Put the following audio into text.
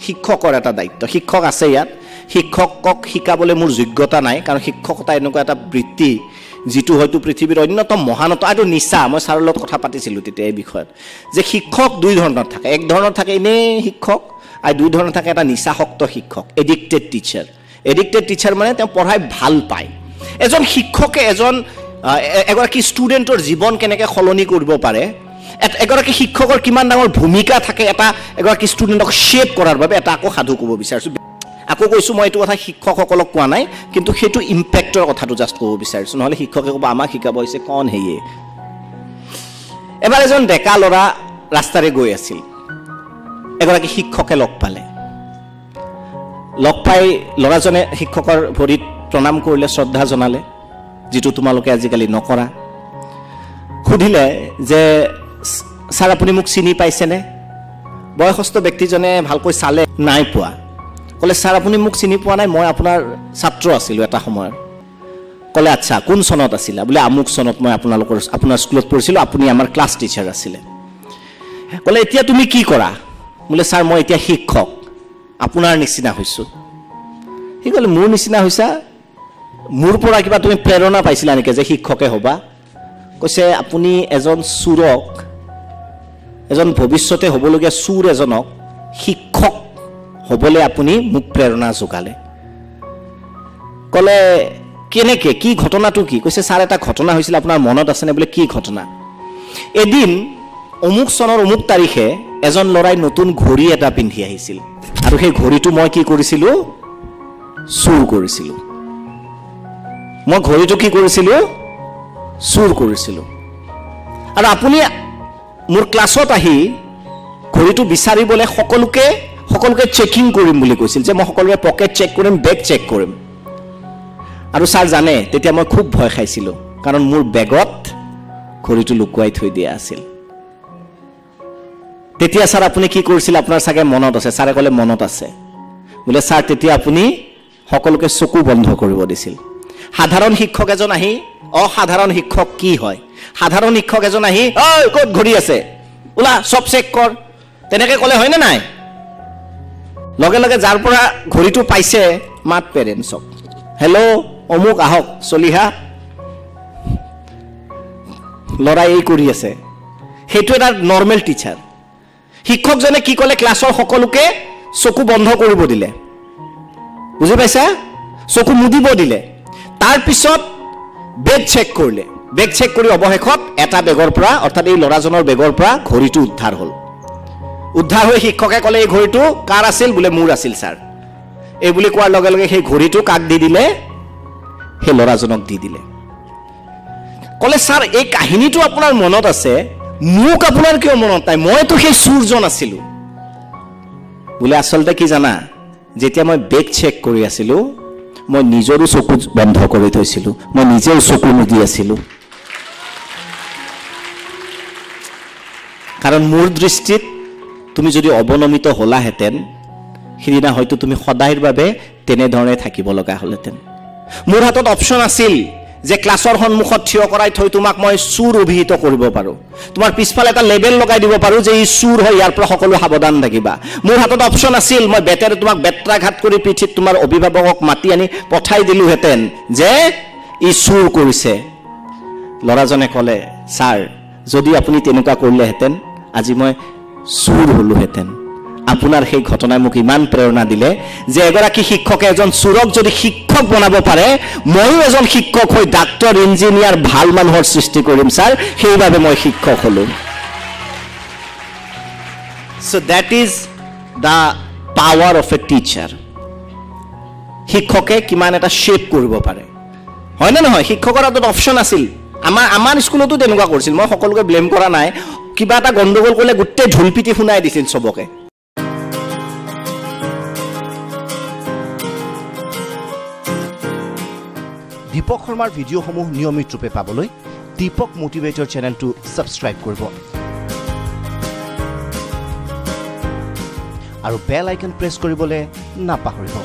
শিক্ষকৰ এটা দায়িত্ব শিক্ষক আছে ইয়াত শিক্ষকক শিকাবলৈ মোৰ যোগ্যতা নাই কাৰণ শিক্ষকতা এনেকুৱা এটা বৃত্তি যেটো হয়তো পৃথিৱীৰ অন্যতম মহানতা আৰু নিচা মই ছাৰৰ লগত কথা পাতিছিলোঁ তেতিয়া এই বিষয়ত যে শিক্ষক দুই ধৰণৰ থাকে এক ধৰণৰ থাকে এনে শিক্ষক আৰু দুই ধৰণৰ থাকে এটা নিচাসক্ত শিক্ষক এডিক্টেড টিচাৰ মানে তেওঁ পঢ়াই ভাল পায় এজন শিক্ষকে এগৰাকী ষ্টুডেণ্টৰ জীৱন কেনেকৈ সলনি কৰিব পাৰে এগৰাকী শিক্ষকৰ কিমান ডাঙৰ ভূমিকা থাকে এগৰাকী ষ্টুডেণ্টক শ্বেপ কৰাৰ বাবে এটা আকৌ সাধু ক'ব বিচাৰিছোঁ আকৌ কৈছোঁ মই এইটো কথা শিক্ষকসকলক কোৱা নাই কিন্তু সেইটো ইম্পেক্টৰ কথাটো জাষ্ট ক'ব বিচাৰিছোঁ নহ'লে শিক্ষকে ক'ব আমাক শিকাব হৈছে কণ হেয়ে এবাৰ এজন ডেকা ল'ৰা ৰাস্তাৰে গৈ আছিল এগৰাকী শিক্ষকে লগ পাই ল'ৰাজনে শিক্ষকৰ ভৰিত প্ৰণাম কৰিলে শ্ৰদ্ধা জনালে যেটো তোমালোকে আজিকালি নকৰা সুধিলে যে ছাৰ আপুনি মোক চিনি পাইছেনে বয়সস্থ ব্যক্তিজনে ভালকৈ চালে নাই পোৱা ক'লে ছাৰ আপুনি মোক চিনি পোৱা নাই মই আপোনাৰ ছাত্ৰ আছিলোঁ এটা সময়ত ক'লে আচ্ছা কোন চনত আছিলা বোলে আমুক চনত মই আপোনাৰ স্কুলত পঢ়িছিলোঁ আপুনি আমাৰ ক্লাছ টিচাৰ আছিলে ক'লে এতিয়া তুমি কি কৰা বোলে ছাৰ মই এতিয়া শিক্ষক আপোনাৰ নিচিনা হৈছোঁ সি ক'লে মোৰ নিচিনা হৈছা মোৰ পৰা কিবা তুমি প্ৰেৰণা পাইছিলা নেকি যে শিক্ষকে হ'বা কৈছে আপুনি এজন ভৱিষ্যতে হ'বলগীয়া চুৰ এজনক শিক্ষক হ'বলৈ আপুনি মোক প্ৰেৰণা যোগালে ক'লে কেনেকৈ কি ঘটনাটো কি কৈছে ছাৰ এটা ঘটনা হৈছিল আপোনাৰ মনত আছেনে বোলে কি ঘটনা এদিন অমুক চনৰ অমুক তাৰিখে এজন ল'ৰাই নতুন ঘড়ী এটা পিন্ধি আহিছিল আৰু সেই ঘড়ীটো মই কি কৰিছিলোঁ চুৰ কৰিছিলোঁ মই ঘড়ীটো কি কৰিছিলোঁ চুৰ কৰিছিলোঁ আৰু আপুনি মোৰ ক্লাছত আহি ঘড়ীটো বিচাৰিবলৈ সকলোকে চেকিং কৰিম বুলি কৈছিল যে মই সকলোৰে পকেট চেক কৰিম বেগ চেক কৰিম আৰু ছাৰ জানে তেতিয়া মই খুব ভয় খাইছিলোঁ কাৰণ মোৰ বেগত ঘড়ীটো লুকুৱাই থৈ দিয়া আছিল তেতিয়া ছাৰ আপুনি কি কৰিছিল আপোনাৰ চাগে মনত আছে ছাৰে ক'লে মনত আছে বোলে ছাৰ তেতিয়া আপুনি সকলোকে চকু বন্ধ কৰিব দিছিল সাধাৰণ শিক্ষক এজন আহি অসাধাৰণ শিক্ষক কি হয় সাধাৰণ শিক্ষক এজন আহি ঐ ক'ত ঘড়ী আছে ওলা সব চেক কৰ তেনেকৈ ক'লে হয়নে নাই লগে লগে যাৰ পৰা ঘড়ীটো পাইছে মাত পেৰেণ্টছক হেল্ল' অমুক আহক চলিহা ল'ৰাই এই কৰি আছে সেইটো এটা নৰ্মেল টিচাৰ শিক্ষকজনে কি ক'লে ক্লাছৰ সকলোকে চকু বন্ধ কৰিব দিলে বুজি পাইছা চকু মুদিব দিলে তাৰ পিছত বেগ চেক কৰিলে বেগ চেক কৰি অৱশেষত এটা বেগৰ পৰা অৰ্থাৎ এই ল'ৰাজনৰ বেগৰ পৰা ঘড়ীটো উদ্ধাৰ হ'ল উদ্ধাৰ হৈ শিক্ষকে ক'লে এই ঘড়ীটো কাৰ আছিল বোলে মোৰ আছিল ছাৰ এই বুলি কোৱাৰ লগে লগে সেই ঘড়ীটো কাক দি দিলে সেই ল'ৰাজনক দি দিলে ক'লে ছাৰ এই কাহিনীটো আপোনাৰ মনত আছে মোক আপোনাৰ কিয় মনত নাই মইতো সেই চুৰজন আছিলোঁ বোলে আচলতে কি জানা যেতিয়া মই বেগ চেক কৰি আছিলোঁ মই নিজৰো চকু বন্ধ কৰি থৈছিলোঁ মই নিজেও চকু মুদি আছিলোঁ কাৰণ মোৰ দৃষ্টিত তুমি যদি অৱনমিত হ'লাহেঁতেন সেইদিনা হয়তো তুমি সদায়ৰ বাবে তেনেধৰণে থাকিব লগা হ'লহেঁতেন মোৰ হাতত অপশ্যন আছিল যে ক্লাছৰ সন্মুখত থিয় কৰাই থৈ তোমাক মই চুৰ অভিহিত কৰিব পাৰোঁ তোমাৰ পিছফালে এটা লেবেল লগাই দিব পাৰোঁ যে ই চুৰ হয় ইয়াৰ পৰা সকলো সাৱধান থাকিবা মোৰ হাতত অপশ্যন আছিল মই বেটেৰে তোমাক বেত্ৰাঘাত কৰি পিঠিত তোমাৰ অভিভাৱকক মাতি আনি পঠাই দিলোহেঁতেন যে ই চুৰ কৰিছে ল'ৰাজনে ক'লে ছাৰ যদি আপুনি তেনেকুৱা কৰিলেহেঁতেন আজি মই চুৰ হ'লোহেঁতেন আপোনাৰ সেই ঘটনাই মোক ইমান প্ৰেৰণা দিলে যে এগৰাকী শিক্ষকে এজন চুৰক যদি শিক্ষক বনাব পাৰে ময়ো এজন শিক্ষক হৈ ডাক্তৰ ইঞ্জিনিয়াৰ ভাল মানুহৰ সৃষ্টি কৰিম ছাৰ সেইবাবে মই শিক্ষক হ'লো so that is the power of a teacher শিক্ষকে কিমান এটা শেপ কৰিব পাৰে হয় না নহয় শিক্ষকৰ হাতত অপশ্যন আছিল আমাৰ স্কুলতো তেনেকুৱা কৰিছিল মই সকলোকে ব্লেম কৰা নাই কিবা এটা গণ্ডগোল কৰিলে গোটেই ঢোলপিটি শুনাই দিছিল সবকে দীপক শৰ্মাৰ ভিডিঅ'সমূহ নিয়মিত ৰূপে পাবলৈ দীপক মোটিভেটৰ চেনেলটো সাবস্ক্ৰাইব কৰিব আৰু বেল আইকন প্ৰেছ কৰিবলৈ নাপাহৰিব